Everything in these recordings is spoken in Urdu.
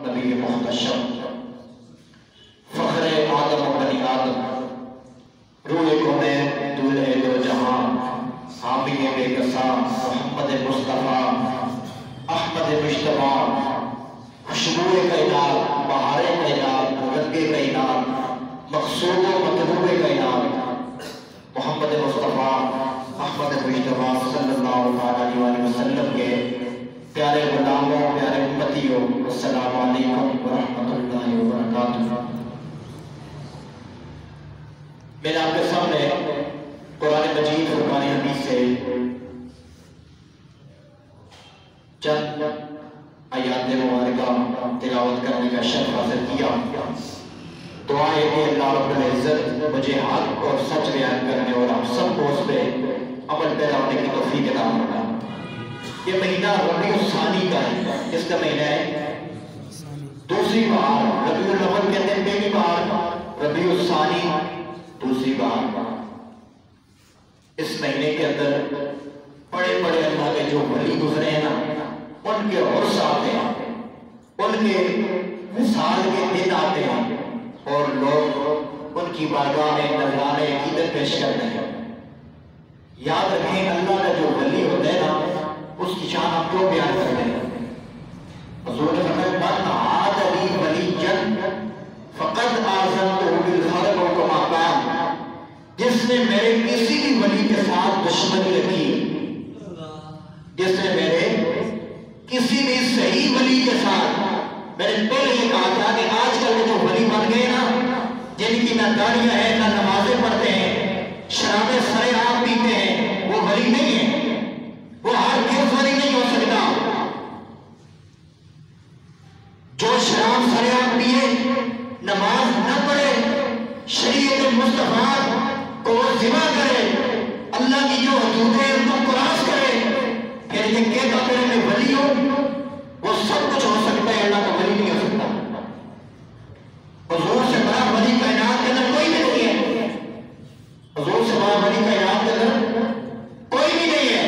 نبی محتشم، فخر آدم و بنی آدم، روح کونین دولہ دو جہاں، حامی بے کساں محمد مصطفیٰ احمد مجتبیٰ، خوشبو کائنات، بہار کائنات، رنگ کائنات، مقصود و مطلوب کائنات، محمد مصطفیٰ احمد مجتبیٰ صلی اللہ علیہ وسلم کے پیارے غلاموں، پیارے امتیوں، السلام علیکم ورحمۃ اللہ وبرکاتہ۔ میں نے آپ کے سامنے قرآن مجید فرقان حمید سے چند آیات مبارکہ تلاوت کرنے کا شرف حاصل کیا۔ دعا ہے کہ اللہ رب العزت مجھے حق اور سچ بیان کرنے اور آپ سب کو اس پہ عمل پیدا ہونے کی توفیق عطا فرمائے۔ یہ مہینہ ربیع الثانی کا ہے، اس کا مہینہ ہے دوسری بہار، ربیع الاول کہتے ہیں پہلی بہار، ربیع الثانی دوسری بہار۔ اس مہینے کے اندر بڑے بڑے اللہ کے جو ولی گزرے ہیں نا، ان کے عرس آتے ہیں، ان کے وصال کے دن آتے ہیں، اور لوگ ان کی بارگاہ میں نذرانے عقیدت پیش کرتے ہیں۔ یاد رکھیں اللہ کا جو ولی ہوتا ہے نا، اس کی شان ہم کیوں بیان کرتے ہیں؟ حضور نے فرمایا من عاد لی ولیا فقد آذنتہ بالحرب کما قال، جس نے میرے کسی بھی ولی کے ساتھ دشمنی رکھی، جس نے میرے کسی بھی صحیح ولی کے ساتھ، میں نے پہلے یہ کہا تھا کہ آج کل جو ولی بن گئے نا، جن کی نہ داڑیاں ہیں نہ نمازیں پڑھتے ہیں، شرابیں سرے عام پیتے ہیں، وہ ولی نہیں ہے، وہ ہر کس ولی نہیں ہو سکتا۔ جو شراب سرے عام پیے، نماز نہ پڑھے، شریعت مصطفیٰ کو ذبح کرے، اللہ کی جو حدودیں ان کو کراس کرے، پھر یہ کہتا پھر میں ولی ہوں، وہ سب کچھ ہو سکتا ہے، اللہ کا ولی نہیں ہو سکتا۔ حضور سے بڑا ولی کائنات کے اندر کوئی بھی نہیں ہے، حضور سے بڑا ولی کائنات کے اندر کوئی بھی نہیں ہے،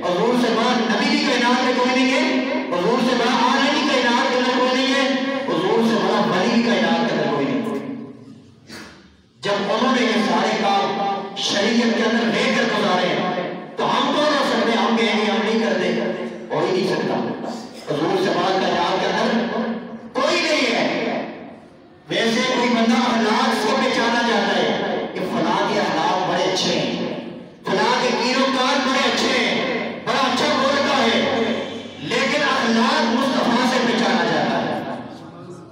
حضور سے بڑا نبی بھی کائنات میں کوئی نہیں ہے، حضور سے بڑا عالم کائنات کے اندر کوئی نہیں ہے، حضور سے بڑا ولی کائنات کے اندر کوئی نہیں ہے۔ جب انہوں نے یہ سارے کام شریعت کے اندر لے کر گزارے تو ہم کون ہو سکتے ہیں؟ ہم کہیں گے ہم نہیں کرتے، ہو ہی نہیں سکتا۔ حضور سے بڑا کائنات کے اندر کوئی نہیں ہے۔ ویسے کوئی بندہ اخلاق سے پہچانا جاتا ہے کہ فلاں کے اخلاق بڑے اچھے ہیں، فلاں کے کیروکار بڑے اچھے ہیں، بڑا اچھا بولتا ہے، لیکن اخلاق مصطفیٰ سے پہچانا جاتا ہے۔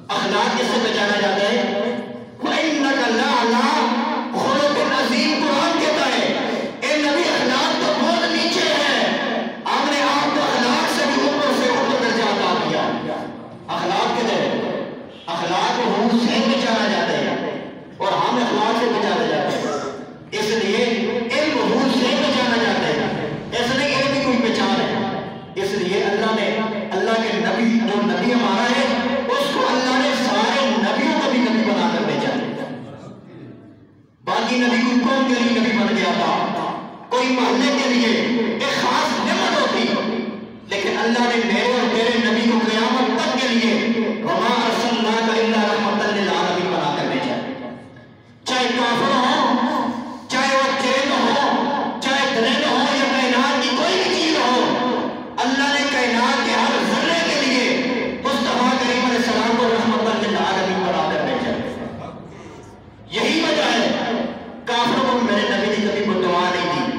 اخلاق کس سے پہچانا جاتا ہے؟ وَإِنَّكَ لَعَلَىٰ خُلُقٍ عَظِيمٍ، قرآن کہتا ہے اے نبی اخلاق تو بہت نیچے ہے، ہم نے آپ کو اخلاق سے بھی اوپر سے اوپر درجہ عطا کیا۔ اخلاق کے دے اخلاق کو حضور سے پہچانا جاتا ہے اور ہم اخلاق سے پہچانا جاتے ہیں، اس لیے علم حضور سے پہچانا جاتا ہے، ایسا نہیں علم بھی کوئی پہچان ہے۔ اس لیے اللہ نے اللہ کے نبی جو نبی ہمارا ہے اس کو اللہ نے سارے نبیوں کو بھی نبی بنا کر بھیجا ہے۔ باقی نبی کوئی قوم کے لیے نبی بن گیا تھا، کوئی محلے کے لیے ایک خاص نعمت ہوتی، لیکن اللہ نے میرے اور تیرے نبی کو قیامت تک کے لیے وَمَا أَرْسَلْنَاكَ إِلَّا رَحْمَةً لِلْعَالَمِينَ بنا کر بھیجا ہے۔ چاہے کافر ہو، چاہے وہ چین ہو، چاہے درن ہو یا کائنات کی کوئی بھی چیز ہو، اللہ نے کائنات کے ہر ذرے کے لیے مصطفیٰ کریم علیہ السلام کو رحمۃ للعالمین بنا کر بھیجا ہے۔ یہی وجہ ہے کافروں کو میرے نبی نے کبھی کوئی دعا نہیں دی۔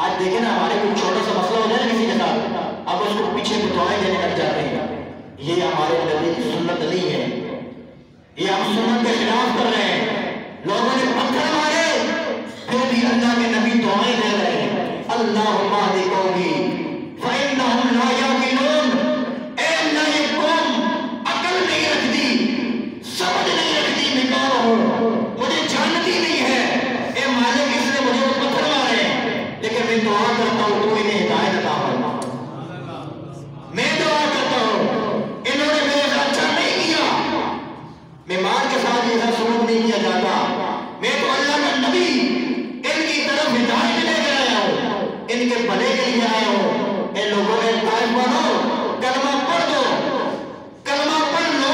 آج دیکھیں نا، ہمارے کوئی چھوٹا سا مسئلہ ہو جائے کسی کے ساتھ، اب اس کو پیچھے دعائیں دینے لگ جاتے ہیں۔ یہ ہمارے نبی کی سنت نہیں ہے، یہ ہم سنت کے خلاف کر رہے ہیں۔ لوگوں نے پتھر مارے پھر بھی اللہ کے نبی دعائیں دے رہے ہیں، اللہم اہد قومی فإنہم لا یعقلون، اے اللہ یہ قوم عقل نہیں رکھتی، سمجھ نہیں رکھتی، میں کہہ رہا ہوں مجھے جانتی نہیں ہے، اے مالک اس نے مجھے پتھر مارے، لیکن میں دعا کرتا ہوں تو انہیں ہدایت عطا فرما۔ میں دعا کرتا ہوں انہوں نے میرے ساتھ اچھا نہیں کیا، بیمار کے ساتھ ایسا سلوک نہیں کیا جاتا، میں تو اللہ کا نبی ان کی طرف ہدایت لے کر آیا ہوں، ان کے بھلے کے لیے آیا ہوں۔ اے لوگوں نے طائف بنو، کلمہ پڑھ دو، کلمہ پڑھ لو،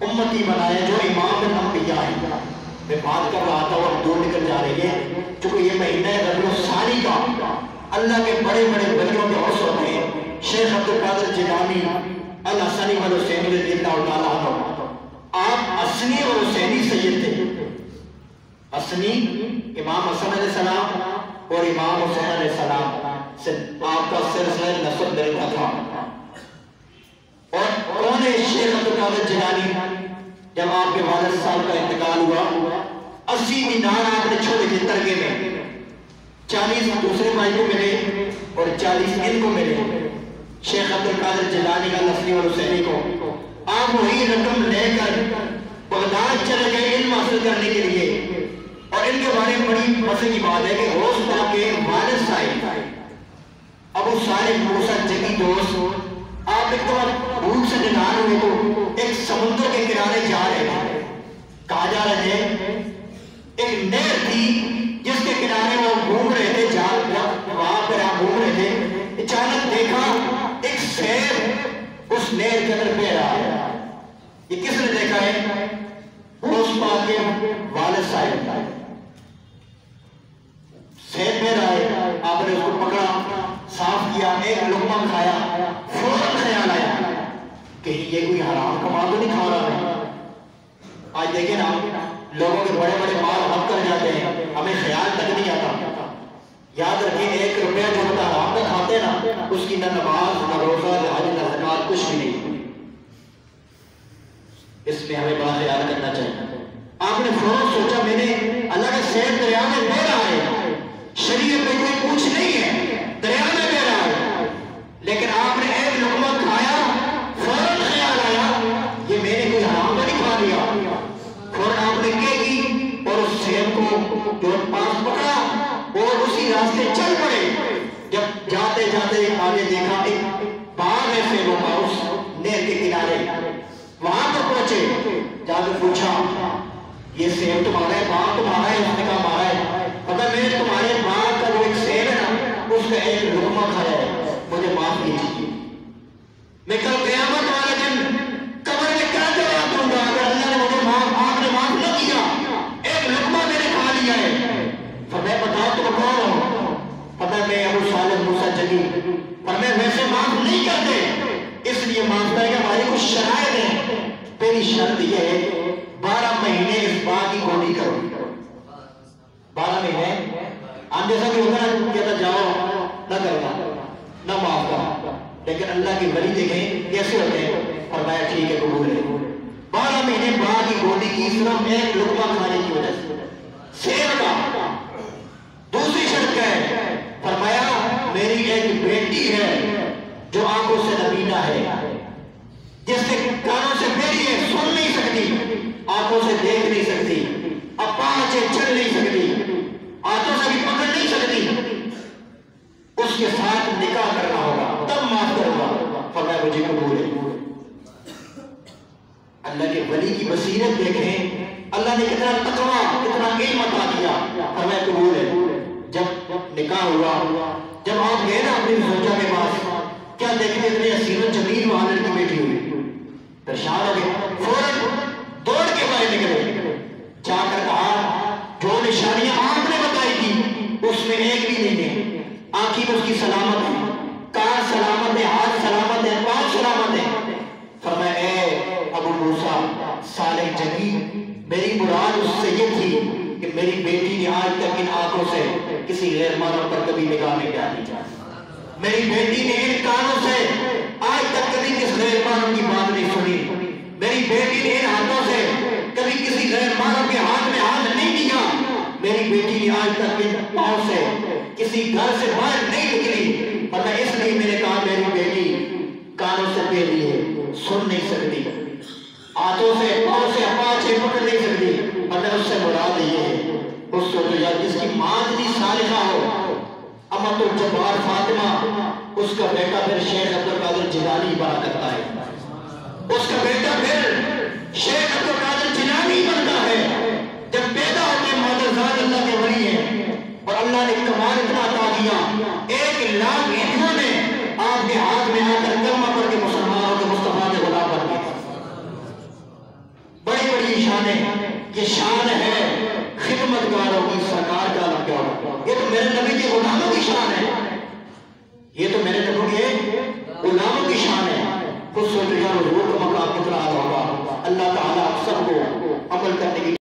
امتی بنائے جو امام الانبیاء ہیں. میں بات کر رہا تھا اور دور نکل جا رہی ہے چونکہ یہ مہینہ ربیع الثانی کا اللہ کے بڑے بڑے ولیوں کے عرص ہوتے ہیں. شیخ عبد القادر جیلانی الحسنی والحسینی رضی اللہ تعالیٰ عنہ آپ حسنی اور حسینی سید تھے. حسنی امام حسن علیہ السلام اور امام حسین علیہ السلام سے آپ کا سلسلہ نسب ملتا تھا. اور کون ہے شیخ عبد القادر جیلانی؟ جب آپ کے والد صاحب کا انتقال ہوا 80 دینار آپ نے چھوڑے تھے ترکے میں. 40 دوسرے بھائی کو ملے اور 40 ان کو ملے. شیخ عبد القادر جیلانی کا الحسنی اور حسینی کو آپ وہی رقم لے کر بغداد چلے گئے علم حاصل کرنے کے لیے. اور ان کے بارے میں بڑی مزے کی بات ہے کہ غوث پاک کے والد صاحب ابو صالح موسیٰ جگی دوست آپ ایک دفعہ بھوک سے نڈال ہوئے تو ایک سمندر کے کنارے جا رہے تھے. کہا جا رہے تھے ایک نہر تھی جس کے کنارے وہ گھوم رہے تھے. وہاں پر آپ گھوم رہے تھے اچانک دیکھا ایک سیب اس نہر کے اندر بہہ رہا ہے. یہ کس نے دیکھا ہے؟ غوث پاک کے والد صاحب. سیب بہہ رہا ہے, آپ نے اس کو پکڑا, صاف کیا, ایک لقمہ کھایا, فوراً خیال آیا کہ یہ کوئی حرام کما تو نہیں کھا رہا ہے. آج دیکھیں نا لوگوں کے بڑے بڑے مال ہم کر جاتے ہیں, ہمیں خیال تک نہیں آتا. یاد رکھیں 1 روپیہ جو ہوتا حرام کا کھاتے نا اس کی نہ نماز نہ روزہ نہ حج نہ زکات کچھ بھی نہیں. اس میں ہمیں بڑا خیال کرنا چاہیے. آپ نے فوراً سوچا میں نے اللہ کا سیب دریا میں بہہ رہا ہے, شریعت میں کوئی پوچھ نہیں ہے, دریا میں بہہ رہا ہے, لیکن آپ نے ایک لقمہ کھایا, فوراً خیال آیا یہ میں نے کوئی حرام کا نہیں کھا لیا. فوراً آپ نے کیا کی اور اس سیب کو جو پاس پکڑا اور اسی راستے چل پڑے. جب جاتے جاتے آگے دیکھا ایک باغ ہے سیبوں کا اس نہر کے کنارے, وہاں پر پہنچے, جا کے پوچھا یہ سیب تمہارا ہے, باغ تمہارا ہے؟ اس نے کہا ہمارا ہے. پتہ میں نے تمہارے باغ کا جو ایک سیب ہے نا اس کا ایک لقمہ کھایا ہے, مجھے معاف کیجیے. میں کل قیامت والے دن قبر میں کیا جواب دوں گا اگر اللہ نے مجھے آپ نے معاف نہ کیا, ایک لقمہ میں نے کھا لیا ہے. فرمایا بتاؤ تم کون ہو؟ پتہ میں ابو صالح موسیٰ جگی. فرمایا ویسے معاف نہیں کرتے, اس لیے معاف کرے کہ ہماری کچھ شرائط ہیں. پہلی شرط یہ ہے 12 مہینے اس باغ کی گوڈی کرو. 12 مہینے ہم جیسا کہ ہوتا ہے کہتا جاؤ نہ کرنا نہ معاف کرنا, لیکن اللہ کی ولی دیکھیں کیسے ہوتے ہیں. فرمایا ٹھیک ہے قبول ہے. 12 مہینے باغ کی گوڈی کی صرف ایک لقمہ کھانے کی وجہ سے سیب کا. دوسری شرط کیا ہے؟ فرمایا میری ایک بیٹی ہے جو آنکھوں سے نبینا ہے, جس سے کانوں سے بہری ہے, سن نہیں سکتی, آنکھوں سے دیکھ نہیں سکتی, اپاہج ہے, چل نہیں سکتی, ہاتھوں سے بھی پکڑ نہیں سکتی, اس کے ساتھ نکاح کرنا ہوگا تب معاف کروں گا. فرمایا مجھے قبول ہے. اللہ کے ولی کی بصیرت دیکھیں, اللہ نے کتنا تقویٰ کتنا علم عطا دیا. فرمایا قبول ہے. جب نکاح ہوا, جب آپ گئے نا اپنی زوجہ کے پاس, کیا دیکھتے اتنے حسین و جمیل وہاں لڑکی بیٹھی ہوئی, پریشان ہو گئے, فوراً دوڑ کے باہر نکلے, جا کر کہا جو نشانیاں آپ نے بتائی تھی اس میں ایک بھی نہیں ہے. آنکھی میں اس کی سلامت ہے, کان سلامت ہے, ہاتھ سلامت ہے, پاؤں سلامت ہے. فرمایا اے ابو موسیٰ صالح جگی, میری مراد اس سے یہ تھی کہ میری بیٹی نے آج تک ان آنکھوں سے کسی غیر محرم پر کبھی نگاہ نہیں ڈالی. میری بیٹی نے ان کانوں سے آج تک کبھی کس غیر محرم کی بات نہیں سنی. میری بیٹی نے ان ہاتھوں سے کبھی کسی غیر محرم کے ہاتھ میں ہاتھ نہیں دیا. میری بیٹی نے آج تک ان پاؤں سے کسی گھر سے باہر نہیں نکلی. اور میں اس لیے میں نے کہا میری بیٹی کانوں سے بہری ہے, سن نہیں سکتی, ہاتھوں سے پاؤں سے اپاہج ہے, پکڑ نہیں سکتی. اور میں اس سے مراد یہ ہے اس سوچو یار جس کی ماں اتنی صالحہ ہو, امت الجبار فاطمہ, اس کا بیٹا پھر شیخ عبد القادر جیلانی بنا کرتا ہے, اس کا بیٹا پھر شیخ عبد القادر جیلانی بنتا ہے. جب پیدا ہوتے ہیں مادرزاد اللہ کے ولی ہیں, اور اللہ نے کمال اتنا عطا دیا, 1 لاکھ ہندوؤں نے آپ کے ہاتھ میں آ کر کلمہ پڑھ کے مسلمانوں کے مصطفیٰ کے غلام بن گئے. شان ہے، یہ شان ہے خدمتگاروں کی سرکار کا عالم کیا ہوگا۔ یہ تو میرے نبی کے غلاموں کی شان ہے، یہ تو میرے نبی کے غلاموں کی شان ہے۔ خود سوچو یار حضور کا مقام کتنا اعلیٰ ہوگا۔ اللہ تعالیٰ سب کو عمل کرنے کی